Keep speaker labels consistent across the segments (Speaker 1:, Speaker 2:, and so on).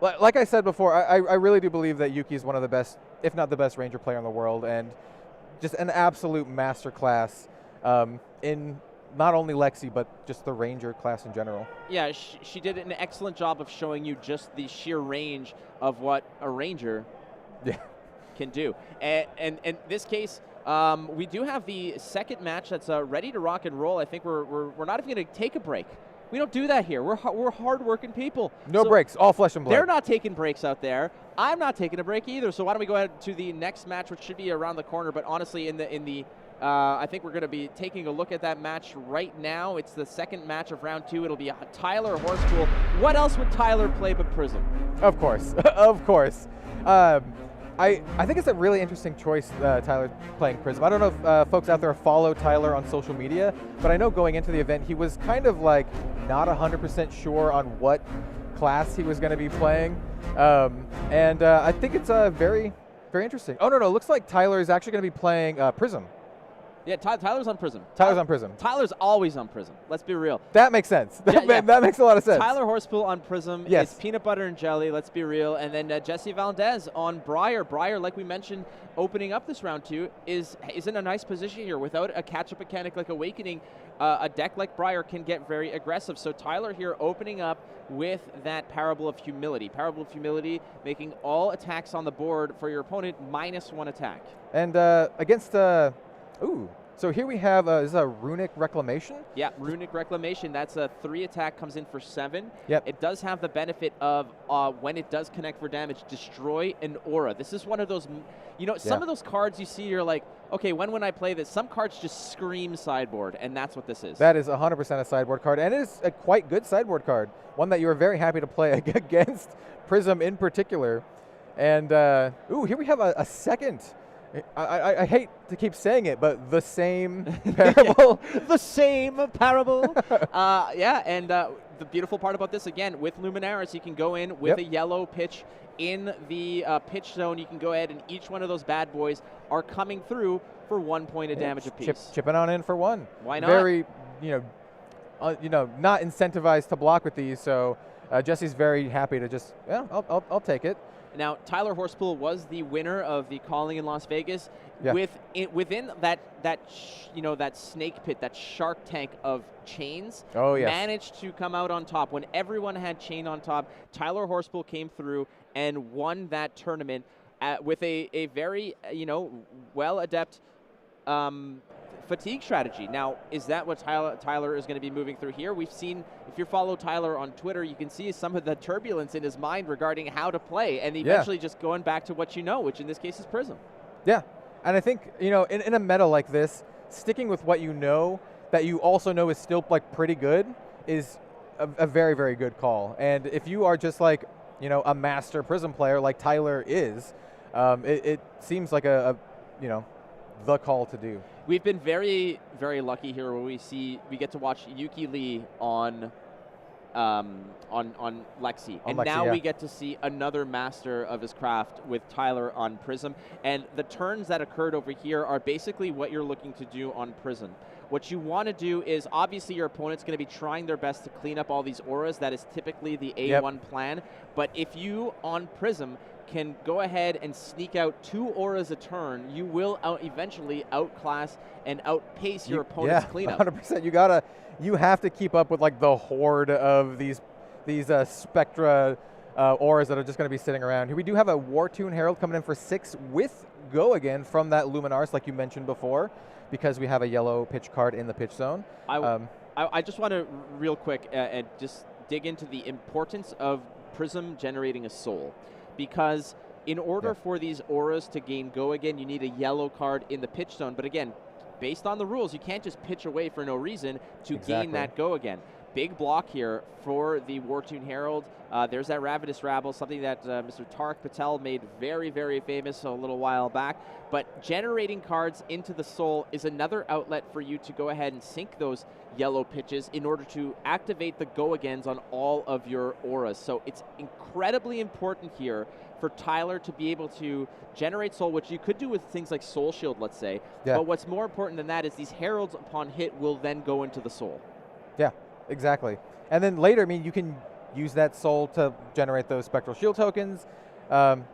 Speaker 1: But like I said before, I really do believe that Yuki is one of the best, if not the best, Ranger player in the world, and just an absolute masterclass in not only Lexi, but just the Ranger class in general.
Speaker 2: Yeah, she did an excellent job of showing you just the sheer range of what a Ranger can do. And in this case, we do have the second match that's ready to rock and roll. I think we're not even going to take a break. We don't do that here. We're hard-working people.
Speaker 1: No breaks, all flesh and blood.
Speaker 2: They're not taking breaks out there. I'm not taking a break either. So why don't we go ahead to the next match, which should be around the corner. But honestly, I think we're going to be taking a look at that match right now. It's the second match of round 2. It'll be Tyler Horspool. What else would Tyler play but Prism?
Speaker 1: Of course, of course. I think it's a really interesting choice, Tyler playing Prism. I don't know if folks out there follow Tyler on social media, but I know going into the event he was kind of like not 100% sure on what class he was going to be playing. And I think it's very, very interesting. Oh, no, it looks like Tyler is actually going to be playing Prism.
Speaker 2: Yeah, Tyler's on Prism.
Speaker 1: Tyler's on Prism.
Speaker 2: Tyler's always on Prism. Let's be real.
Speaker 1: That makes sense. That makes a lot of sense.
Speaker 2: Tyler Horspool on Prism.
Speaker 1: Yes.
Speaker 2: It's peanut butter and jelly. Let's be real. And then Jesse Valdez on Briar. Briar, like we mentioned, opening up this round 2, is in a nice position here. Without a catch-up mechanic like Awakening, a deck like Briar can get very aggressive. So Tyler here opening up with that Parable of Humility. Parable of Humility making all attacks on the board for your opponent -1 attack.
Speaker 1: And against... ooh. So here we have is a Runic Reclamation?
Speaker 2: Yeah, Runic Reclamation. That's a 3 attack, comes in for 7.
Speaker 1: Yep.
Speaker 2: It does have the benefit of, when it does connect for damage, destroy an aura. This is one of those, some of those cards you see, you're like, okay, when would I play this? Some cards just scream sideboard, and that's what this is.
Speaker 1: That is 100% a sideboard card, and it is a quite good sideboard card. One that you are very happy to play against Prism in particular. And, ooh, here we have a second... I hate to keep saying it, but the same parable.
Speaker 2: The same parable. Yeah, and the beautiful part about this, again, with Luminaris, you can go in with a yellow pitch in the pitch zone. You can go ahead, and each one of those bad boys are coming through for 1 point of damage apiece.
Speaker 1: Chipping on in for 1.
Speaker 2: Why not?
Speaker 1: Very, not incentivized to block with these, so Jesse's very happy to just, I'll take it.
Speaker 2: Now, Tyler Horspool was the winner of the Calling in Las Vegas.
Speaker 1: Yeah.
Speaker 2: Within that snake pit, that shark tank of chains, managed to come out on top. When everyone had chain on top, Tyler Horspool came through and won that tournament with a very, well-adept fatigue strategy. Now, is that what Tyler is going to be moving through here? We've seen, if you follow Tyler on Twitter, you can see some of the turbulence in his mind regarding how to play, and eventually just going back to what you know, which in this case is Prism. Yeah,
Speaker 1: and I think, in a meta like this, sticking with what you know, that you also know is still like pretty good, is a very, very good call. And if you are just like, a master Prism player like Tyler is, it seems like the call to do.
Speaker 2: We've been very, very lucky here where we get to watch Yuki Lee on Lexi. And now we get to see another master of his craft with Tyler on Prism. And the turns that occurred over here are basically what you're looking to do on Prism. What you want to do is, obviously your opponent's going to be trying their best to clean up all these auras. That is typically the A1 plan. But if you, on Prism, can go ahead and sneak out 2 auras a turn, you will eventually outclass and outpace your opponent's cleanup.
Speaker 1: 100%. You have to keep up with like the horde of these Spectra auras that are just going to be sitting around. Here we do have a Wartune Herald coming in for 6 with Go Again from that Luminaris, like you mentioned before, because we have a yellow pitch card in the pitch zone.
Speaker 2: I just want to real quick and just dig into the importance of Prism generating a soul. Because in order for these auras to gain Go Again, you need a yellow card in the pitch zone. But again, based on the rules, you can't just pitch away for no reason to gain that Go Again. Big block here for the Wartune Herald. There's that Ravenous Rabble, something that Mr. Tarek Patel made very, very famous a little while back. But generating cards into the soul is another outlet for you to go ahead and sink those yellow pitches in order to activate the Go-Agains on all of your auras. So it's incredibly important here for Tyler to be able to generate soul, which you could do with things like Soul Shield, let's say. But what's more important than that is these heralds, upon hit, will then go into the soul.
Speaker 1: Yeah, exactly. And then later, I mean, you can use that soul to generate those Spectral Shield tokens,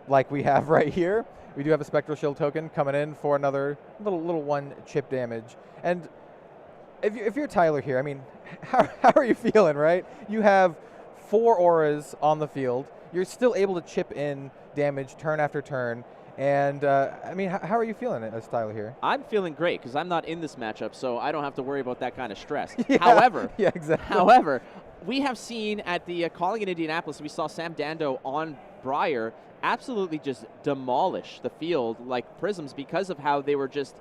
Speaker 1: like we have right here. We do have a Spectral Shield token coming in for another little 1 chip damage. And if you're Tyler here, I mean, how are you feeling, right? You have 4 auras on the field. You're still able to chip in damage turn after turn. And, I mean, how are you feeling as Tyler here?
Speaker 2: I'm feeling great because I'm not in this matchup, so I don't have to worry about that kind of stress.
Speaker 1: Yeah,
Speaker 2: However,
Speaker 1: yeah, exactly.
Speaker 2: However, we have seen at the calling in Indianapolis, we saw Sam Dando on Briar absolutely just demolish the field like Prisms because of how they were just,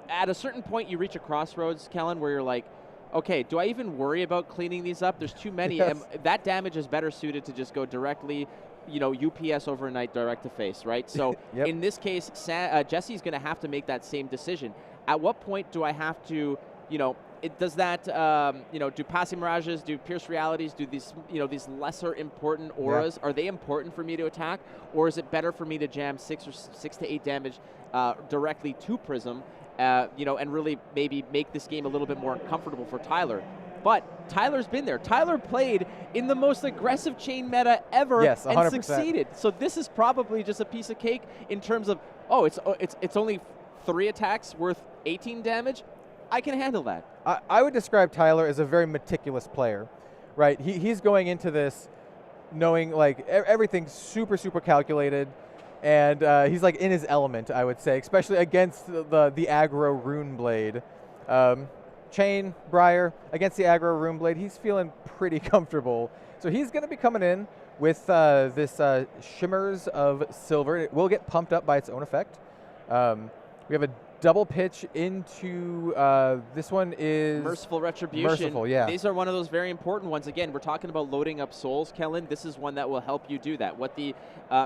Speaker 2: at a certain point you reach a crossroads, Kellen, where you're like, okay, do I even worry about cleaning these up? There's too many.
Speaker 1: Yes.
Speaker 2: And that damage is better suited to just go directly, UPS overnight direct to face, right? So
Speaker 1: Yep.
Speaker 2: in this case, Jesse's going to have to make that same decision. At what point do I have to, does that, do passing mirages, do pierce realities, do these, these lesser important auras, are they important for me to attack, or is it better for me to jam 6 to 8 damage directly to Prism, and really maybe make this game a little bit more comfortable for Tyler? But Tyler's been there. Tyler played in the most aggressive chain meta ever,
Speaker 1: Yes, 100%.
Speaker 2: and succeeded. So this is probably just a piece of cake in terms of, it's only 3 attacks worth 18 damage. I can handle that.
Speaker 1: I would describe Tyler as a very meticulous player, right? He's going into this knowing like everything's super, super calculated, and he's like in his element, I would say, especially against the aggro Rune Blade. Chain, Briar, against the aggro Rune Blade, he's feeling pretty comfortable. So he's going to be coming in with this Shimmers of Silver. It will get pumped up by its own effect. We have a double pitch into, this one is
Speaker 2: Merciful Retribution.
Speaker 1: Merciful, yeah.
Speaker 2: These are one of those very important ones. Again, we're talking about loading up souls, Kellen. This is one that will help you do that. What the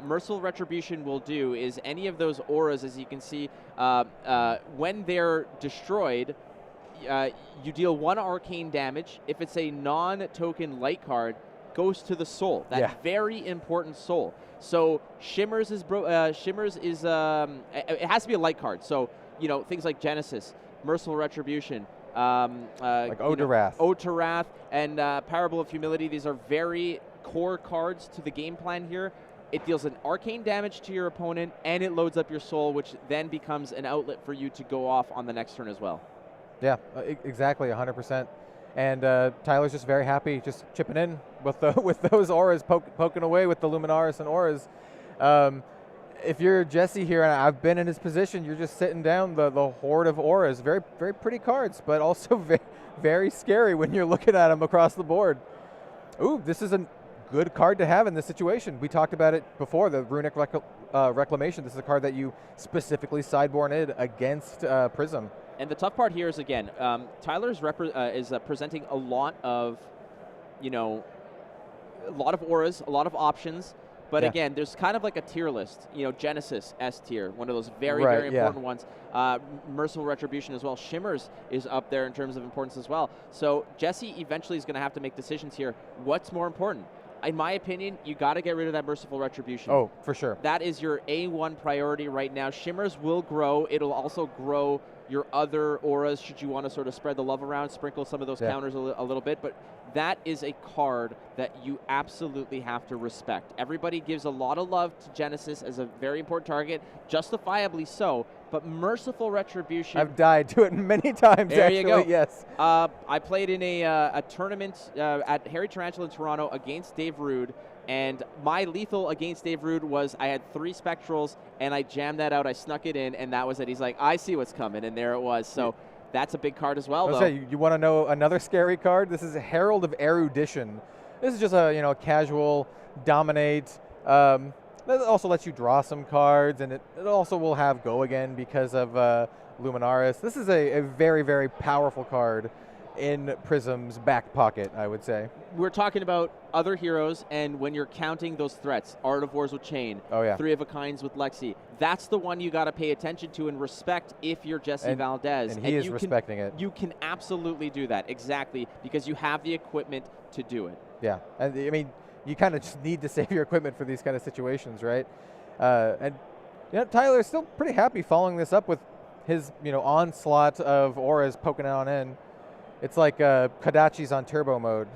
Speaker 2: Merciful Retribution will do is any of those auras, as you can see, when they're destroyed, you deal 1 arcane damage. If it's a non-token light card, goes to the soul. That very important soul. So Shimmers is it has to be a light card. So things like Genesis, Merciful Retribution,
Speaker 1: like Ode to Wrath.
Speaker 2: Ode to Wrath, and Parable of Humility. These are very core cards to the game plan here. It deals an arcane damage to your opponent, and it loads up your soul, which then becomes an outlet for you to go off on the next turn as well.
Speaker 1: Yeah, exactly, 100%. And Tyler's just very happy, just chipping in with those auras, poking away with the Luminaris and auras. If you're Jesse here, and I've been in his position, you're just sitting down the horde of auras. Very, very pretty cards, but also very, very scary when you're looking at them across the board. Ooh, this is a good card to have in this situation. We talked about it before, the Runic Reclamation. This is a card that you specifically sideboard in against Prism.
Speaker 2: And the tough part here is, again, Tyler's presenting a lot of, auras, a lot of options. But again, there's kind of like a tier list. Genesis, S tier, one of those very, very important ones. Merciful Retribution as well. Shimmers is up there in terms of importance as well. So Jesse eventually is going to have to make decisions here. What's more important? In my opinion, you got to get rid of that Merciful Retribution.
Speaker 1: Oh, for sure.
Speaker 2: That is your A1 priority right now. Shimmers will grow. It'll also grow your other auras should you want to sort of spread the love around, sprinkle some of those counters a little bit. But that is a card that you absolutely have to respect. Everybody gives a lot of love to Genesis as a very important target, justifiably so. But Merciful Retribution...
Speaker 1: I've died to it many times,
Speaker 2: there
Speaker 1: actually,
Speaker 2: you go.
Speaker 1: yes.
Speaker 2: I played in a tournament at Harry Tarantula in Toronto against Dave Rude, and my lethal against Dave Rude was I had 3 Spectrals, and I jammed that out, I snuck it in, and that was it. He's like, I see what's coming, and there it was. So that's a big card as well, though.
Speaker 1: You want to know another scary card? This is a Herald of Erudition. This is just a casual dominate. It also lets you draw some cards, and it also will have Go Again because of Luminaris. This is a very, very powerful card in Prism's back pocket, I would say.
Speaker 2: We're talking about other heroes, and when you're counting those threats, Art of Wars with Chain, 3 of a Kinds with Lexi, that's the one you got to pay attention to and respect if you're Jesse Valdez.
Speaker 1: And he is respecting it.
Speaker 2: You can absolutely do that, exactly, because you have the equipment to do it.
Speaker 1: Yeah, and I mean, you kind of just need to save your equipment for these kind of situations, right? And Tyler's still pretty happy following this up with his onslaught of auras poking on in. It's like Kadachi's on turbo mode.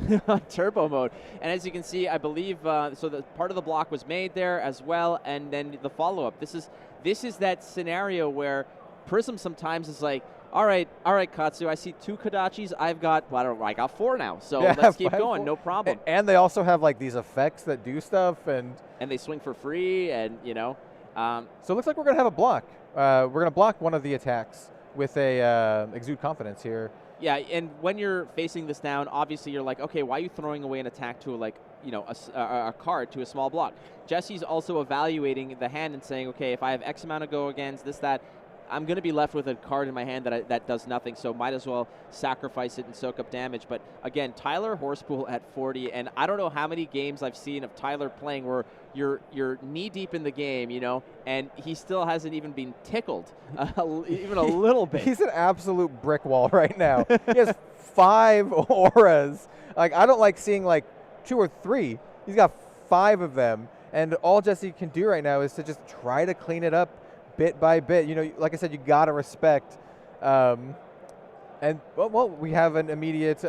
Speaker 2: Turbo mode. And as you can see, I believe so the part of the block was made there as well, and then the follow-up. This is that scenario where Prism sometimes is like, all right, Katsu, I see 2 Kodachis. I got 4 now. So
Speaker 1: Yeah,
Speaker 2: let's keep going, no problem.
Speaker 1: And they also have like these effects that do stuff, and
Speaker 2: they swing for free, and
Speaker 1: so it looks like we're gonna have a block. We're gonna block one of the attacks with a Exude Confidence here.
Speaker 2: Yeah, and when you're facing this down, obviously you're like, okay, why are you throwing away an attack to a card to a small block? Jesse's also evaluating the hand and saying, okay, if I have X amount of go against this, that, I'm going to be left with a card in my hand that does nothing, so might as well sacrifice it and soak up damage. But again, Tyler Horspool at 40, and I don't know how many games I've seen of Tyler playing where you're knee deep in the game, and he still hasn't even been tickled, even a little bit.
Speaker 1: He's an absolute brick wall right now. He has 5 auras. Like, I don't like seeing like 2 or 3. He's got 5 of them, and all Jesse can do right now is to just try to clean it up bit by bit. Like I said, you gotta respect. And we have an immediate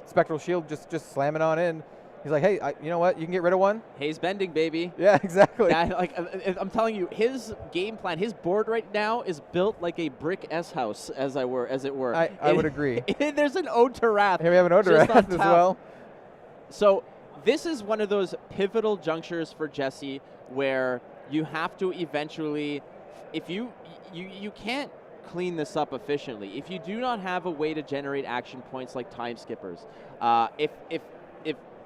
Speaker 1: spectral shield just slamming on in. He's like, hey, you know what? You can get rid of one.
Speaker 2: Haze bending, baby.
Speaker 1: Yeah, exactly.
Speaker 2: Yeah, I'm telling you, his game plan, his board right now is built like a brick S house, as it were.
Speaker 1: I would agree.
Speaker 2: There's an Ode to Wrath.
Speaker 1: Here we have an Ode to Wrath as well.
Speaker 2: So this is one of those pivotal junctures for Jesse where you have to eventually, if you can't clean this up efficiently, if you do not have a way to generate action points like time skippers, if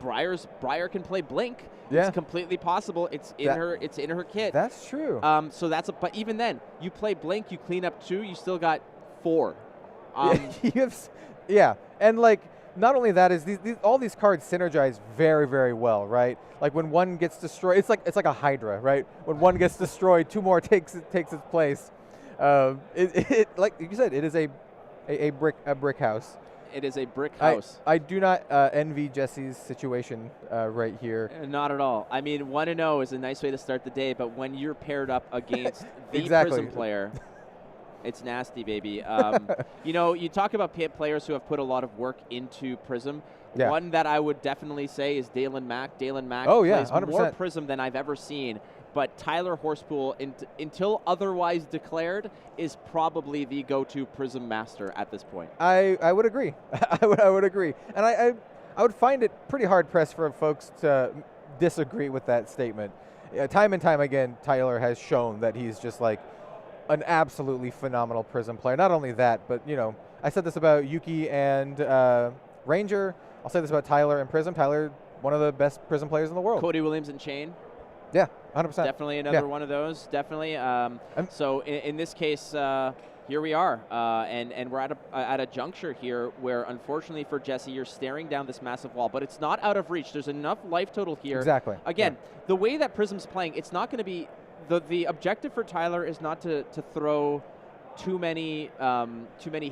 Speaker 2: Briar can play Blink, it's completely possible. It's in her kit.
Speaker 1: That's true.
Speaker 2: But even then, you play Blink, you clean up 2, you still got 4.
Speaker 1: And like, not only that is all these cards synergize very, very well, right? Like when one gets destroyed, it's like a Hydra, right? When one gets destroyed, 2 more takes its place. Like you said, it is a brick house.
Speaker 2: It is a brick house.
Speaker 1: I do not envy Jesse's situation right here.
Speaker 2: Not at all. I mean, 1-0 is a nice way to start the day, but when you're paired up against the
Speaker 1: exactly.
Speaker 2: Prism player, it's nasty, baby. You talk about players who have put a lot of work into Prism.
Speaker 1: Yeah.
Speaker 2: One that I would definitely say is Dalen Mack. Dalen Mack
Speaker 1: plays
Speaker 2: 100%. More
Speaker 1: 100%.
Speaker 2: Prism than I've ever seen. But Tyler Horspool, until otherwise declared, is probably the go-to Prism master at this point.
Speaker 1: I would agree. I would agree. And I would find it pretty hard-pressed for folks to disagree with that statement. Time and time again, Tyler has shown that he's just like an absolutely phenomenal Prism player. Not only that, but I said this about Yuki and Ranger. I'll say this about Tyler and Prism. Tyler, one of the best Prism players in the world.
Speaker 2: Cody Williams and Chain.
Speaker 1: Yeah, 100%.
Speaker 2: Definitely another one of those. Definitely. So in this case, here we are, and we're at a juncture here where, unfortunately for Jesse, you're staring down this massive wall, but it's not out of reach. There's enough life total here.
Speaker 1: Exactly.
Speaker 2: Again, the way that Prism's playing, it's not going to be the objective for Tyler is not to throw too many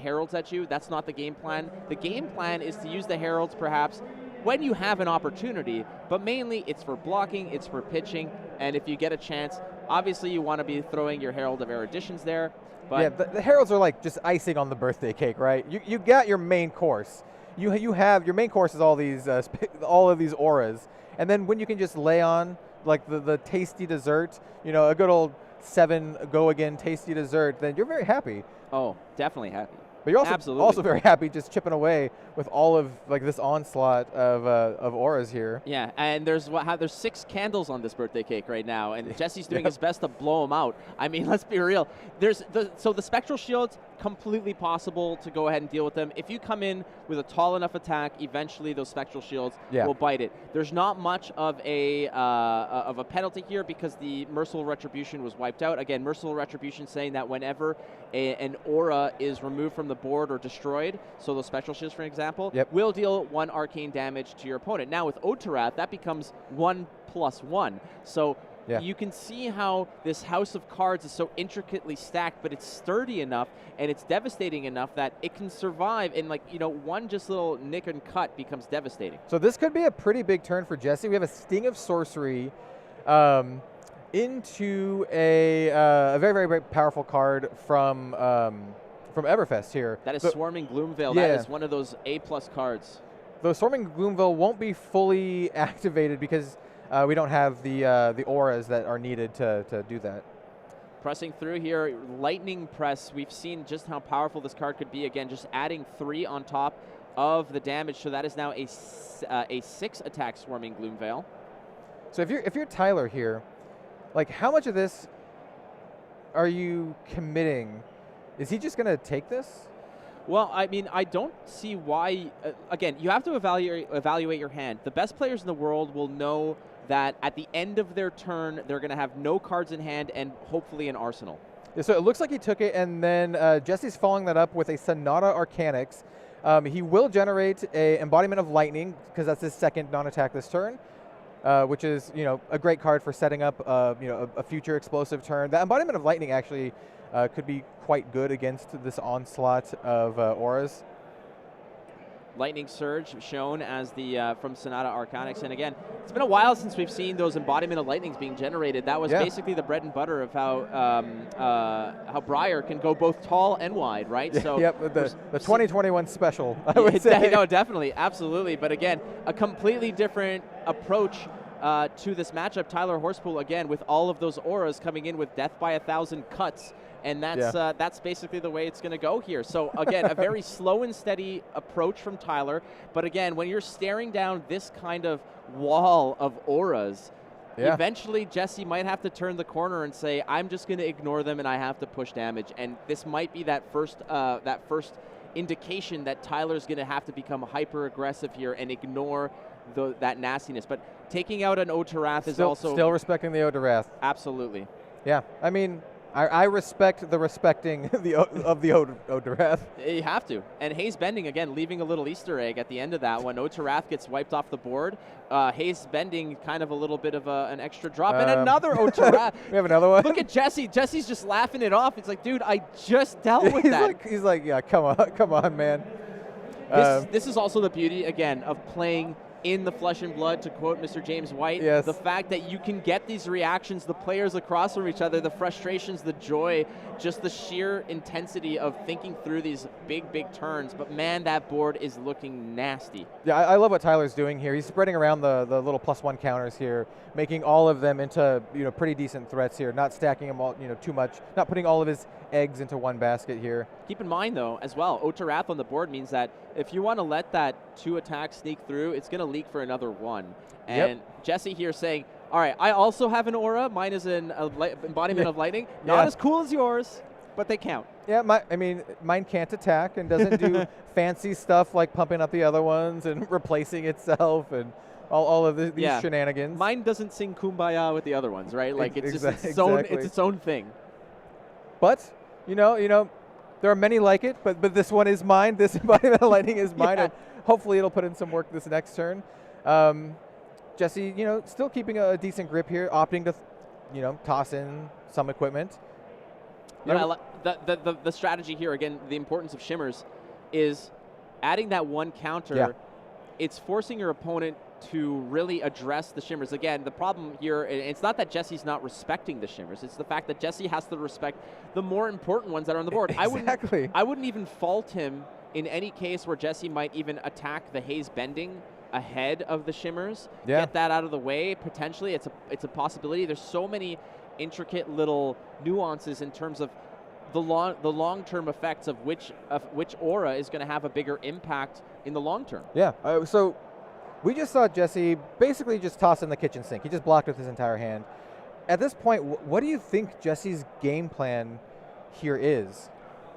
Speaker 2: heralds at you. That's not the game plan. The game plan is to use the heralds perhaps when you have an opportunity, but mainly it's for blocking, it's for pitching, and if you get a chance, obviously you want to be throwing your Herald of Eruditions there. But
Speaker 1: yeah, the heralds are like just icing on the birthday cake, right? You got your main course. You have your main course is all of these auras, and then when you can just lay on like the tasty dessert, a good old 7 go again tasty dessert, then you're very happy.
Speaker 2: Oh, definitely happy.
Speaker 1: But you're also very happy just chipping away with all of like this onslaught of auras here.
Speaker 2: Yeah, and there's 6 candles on this birthday cake right now, and Jesse's doing his best to blow them out. I mean, let's be real. So the spectral shields, completely possible to go ahead and deal with them. If you come in with a tall enough attack, eventually those spectral shields will bite it. There's not much of a penalty here because the Merciful Retribution was wiped out. Again, Merciful Retribution saying that whenever an aura is removed from the board or destroyed, so those spectral shields, for example, will deal 1 arcane damage to your opponent. Now with Ode to Wrath, that becomes 1+1. So you can see how this house of cards is so intricately stacked, but it's sturdy enough and it's devastating enough that it can survive, and one just little nick and cut becomes devastating.
Speaker 1: So this could be a pretty big turn for Jesse. We have a Sting of Sorcery into a very, very, very powerful card from Everfest here.
Speaker 2: That is Swarming Gloomveil.
Speaker 1: Yeah.
Speaker 2: That is one of those A+ cards.
Speaker 1: The Swarming Gloomveil won't be fully activated because we don't have the auras that are needed to do that.
Speaker 2: Pressing through here, Lightning Press. We've seen just how powerful this card could be. Again, just adding 3 on top of the damage. So that is now a 6 attack Swarming Gloomveil.
Speaker 1: So if you're Tyler here, like how much of this are you committing? Is he just going to take this?
Speaker 2: Well, I mean, I don't see why. Again, you have to evaluate your hand. The best players in the world will know that at the end of their turn, they're going to have no cards in hand and hopefully an arsenal.
Speaker 1: Yeah, so it looks like he took it, and then Jesse's following that up with a Sonata Arcanix. He will generate a Embodiment of Lightning because that's his second non-attack this turn, which is a great card for setting up a future explosive turn. That Embodiment of Lightning actually could be quite good against this onslaught of auras.
Speaker 2: Lightning Surge shown as the from Sonata Arcanix, and again, it's been a while since we've seen those Embodiment of Lightnings being generated. That was basically the bread and butter of how Briar can go both tall and wide, right?
Speaker 1: Yeah,
Speaker 2: so
Speaker 1: yep, the 2021 special, I would say.
Speaker 2: No, definitely, absolutely. But again, a completely different approach to this matchup. Tyler Horspool again with all of those auras coming in with Death by 1,000 cuts. And that's basically the way it's going to go here. So, again, a very slow and steady approach from Tyler. But, again, when you're staring down this kind of wall of auras, eventually Jesse might have to turn the corner and say, I'm just going to ignore them and I have to push damage. And this might be that first indication that Tyler's going to have to become hyper-aggressive here and ignore that nastiness. But taking out an Ode to Wrath is also...
Speaker 1: Still respecting the Ode to Wrath.
Speaker 2: Absolutely.
Speaker 1: Yeah, I mean... I respect the respecting of the Ode to Wrath.
Speaker 2: You have to. And Haze Bending, again, leaving a little Easter egg at the end of that. When Ode to Wrath gets wiped off the board, Haze Bending kind of a little bit of an extra drop. And another Ode to Wrath.
Speaker 1: We have another one.
Speaker 2: Look at Jesse. Jesse's just laughing it off. It's like, dude, I just dealt with that.
Speaker 1: He's like, yeah, come on, man.
Speaker 2: This is also the beauty, again, of playing in the flesh and blood, to quote Mr. James White.
Speaker 1: Yes.
Speaker 2: The fact that you can get these reactions, the players across from each other, the frustrations, the joy, just the sheer intensity of thinking through these big turns. But man, that board is looking nasty.
Speaker 1: Yeah, I love what Tyler's doing here. He's spreading around the little +1 counters here, making all of them into pretty decent threats here, not stacking them all too much, not putting all of his eggs into one basket here.
Speaker 2: Keep in mind, though, as well, Ode to Wrath on the board means that if you want to let that 2 attack sneak through, it's going to leak for another 1. And Jesse here saying, all right, I also have an aura. Mine is an Embodiment of Lightning. Not as cool as yours, but they count.
Speaker 1: Yeah, mine can't attack and doesn't do fancy stuff like pumping up the other ones and replacing itself and all of these shenanigans.
Speaker 2: Mine doesn't sing Kumbaya with the other ones, right? Like it's just its own thing.
Speaker 1: But there are many like it, but this one is mine. This Embodiment of Lightning is mine. And hopefully it'll put in some work this next turn. Jesse, still keeping a decent grip here, opting to, toss in some equipment.
Speaker 2: The strategy here, again, the importance of shimmers is adding that 1 counter.
Speaker 1: Yeah.
Speaker 2: It's forcing your opponent to really address the shimmers. Again, the problem here, it's not that Jesse's not respecting the shimmers. It's the fact that Jesse has to respect the more important ones that are on the board.
Speaker 1: Exactly.
Speaker 2: I wouldn't even fault him in any case where Jesse might even attack the Haze Bending ahead of the shimmers.
Speaker 1: Yeah.
Speaker 2: Get that out of the way. Potentially, it's a possibility. There's so many intricate little nuances in terms of the long-term effects of which aura is going to have a bigger impact in the long term.
Speaker 1: Yeah. So we just saw Jesse basically just toss in the kitchen sink. He just blocked with his entire hand. At this point, what do you think Jesse's game plan here is?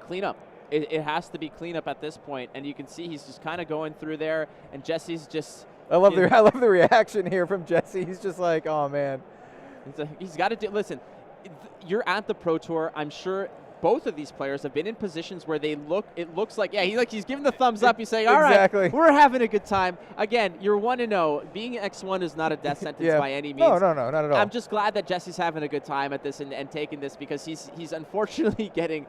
Speaker 2: Clean up. It has to be clean up at this point, and you can see he's just kind of going through there, and Jesse's just...
Speaker 1: I love the reaction here from Jesse. He's just like, oh, man.
Speaker 2: He's got to do... Listen, you're at the Pro Tour. I'm sure both of these players have been in positions where it looks like, he's giving the thumbs up. He's saying, all right, we're having a good time. Again, you're 1-0. Being X1 is not a death sentence by any means.
Speaker 1: No, not at all.
Speaker 2: I'm just glad that Jesse's having a good time at this and taking this, because he's unfortunately getting...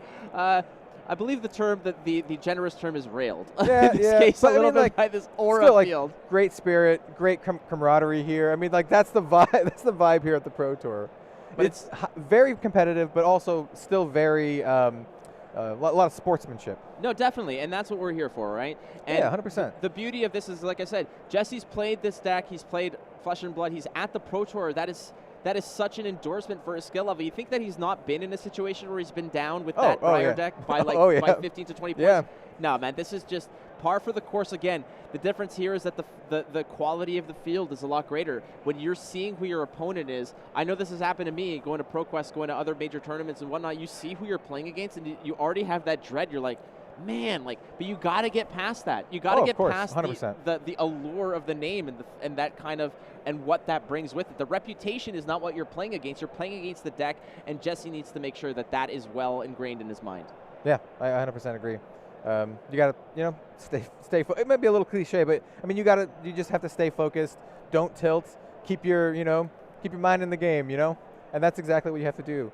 Speaker 2: I believe the term that the generous term is railed.
Speaker 1: Yeah,
Speaker 2: in this case, a little bit by this aura field.
Speaker 1: Great spirit, great camaraderie here. I mean, that's the vibe. That's the vibe here at the Pro Tour. But it's very competitive, but also still very A lot of sportsmanship.
Speaker 2: No, definitely, and that's what we're here for, right? And
Speaker 1: yeah, 100%.
Speaker 2: The beauty of this is, like I said, Jesse's played this deck. He's played Flesh and Blood. He's at the Pro Tour. That is such an endorsement for his skill level. You think that he's not been in a situation where he's been down with that Briar deck by like by 15 to 20 points?
Speaker 1: Yeah.
Speaker 2: No, man, this is just par for the course again. The difference here is that the quality of the field is a lot greater. When you're seeing who your opponent is, I know this has happened to me, going to ProQuest, going to other major tournaments and whatnot, you see who you're playing against and you already have that dread. You're like, man, like, but you got to get past that. You got to get past
Speaker 1: 100%.
Speaker 2: the allure of the name and that kind of, and what that brings with it. The reputation is not what you're playing against. You're playing against the deck, and Jesse needs to make sure that that is well ingrained in his mind.
Speaker 1: Yeah, I 100% agree. You gotta, stay. It might be a little cliche, but I mean, you just have to stay focused. Don't tilt. Keep your mind in the game. And that's exactly what you have to do.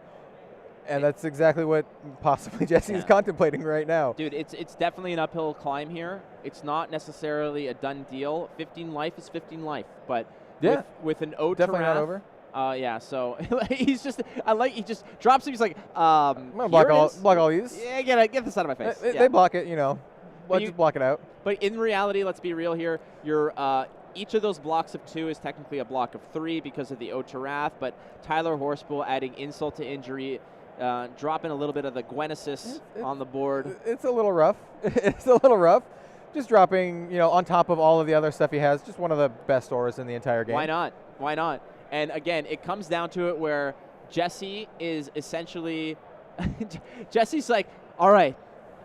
Speaker 1: And that's exactly what possibly Jesse is contemplating right now.
Speaker 2: Dude, it's definitely an uphill climb here. It's not necessarily a done deal. 15 life is 15 life, but with an ode
Speaker 1: definitely
Speaker 2: to
Speaker 1: not
Speaker 2: Wrath,
Speaker 1: over.
Speaker 2: Yeah, so he just drops it. He's like,
Speaker 1: I'm gonna block all these.
Speaker 2: Yeah, get this out of my face.
Speaker 1: They block it, just block it out.
Speaker 2: But in reality, let's be real here. Each of those blocks of 2 is technically a block of 3 because of the ode to Wrath. But Tyler Horspool adding insult to injury, dropping a little bit of the Gwenesis on the board.
Speaker 1: It's a little rough. It's a little rough. Just dropping, on top of all of the other stuff he has, just one of the best auras in the entire game.
Speaker 2: Why not? Why not? And again, it comes down to it where Jesse is essentially, Jesse's like, all right,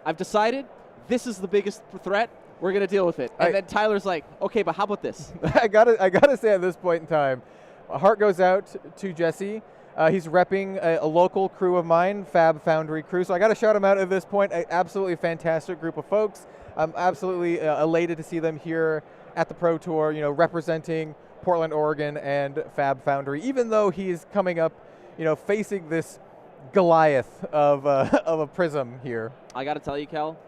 Speaker 2: I've decided this is the biggest threat. We're going to deal with it. And then Tyler's like, okay, but how about this?
Speaker 1: I gotta say at this point in time, a heart goes out to Jesse. He's repping a local crew of mine, Fab Foundry crew. So I got to shout him out at this point. An absolutely fantastic group of folks. I'm absolutely elated to see them here at the Pro Tour, representing Portland, Oregon, and Fab Foundry. Even though he's coming up, facing this Goliath of a Prism here.
Speaker 2: I got to tell you, Kel,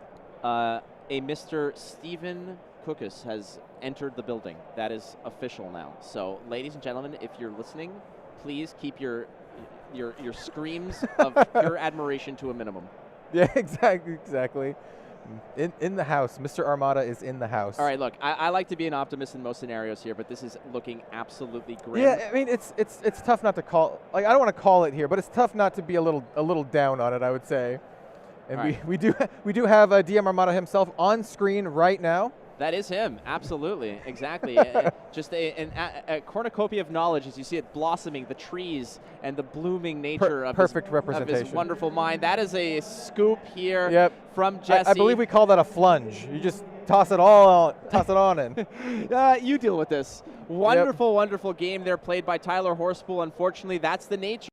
Speaker 2: a Mr. Stephen Cookus has entered the building. That is official now. So, ladies and gentlemen, if you're listening, please keep your screams of pure admiration to a minimum.
Speaker 1: Yeah, exactly. In the house. Mr. Armada is in the house.
Speaker 2: All right, look, I like to be an optimist in most scenarios here, but this is looking absolutely grim.
Speaker 1: Yeah, I mean, it's tough not to call, I don't want to call it here, but it's tough not to be a little down on it, I would say. And we do have DM Armada himself on screen right now.
Speaker 2: That is him, absolutely, exactly. Just a cornucopia of knowledge as you see it blossoming, the trees and the blooming nature of
Speaker 1: perfect
Speaker 2: his
Speaker 1: representation.
Speaker 2: Wonderful mind. That is a scoop here from Jesse.
Speaker 1: I believe we call that a flunge. You just toss it on in.
Speaker 2: You deal with this. Wonderful, wonderful game there played by Tyler Horspool. Unfortunately, that's the nature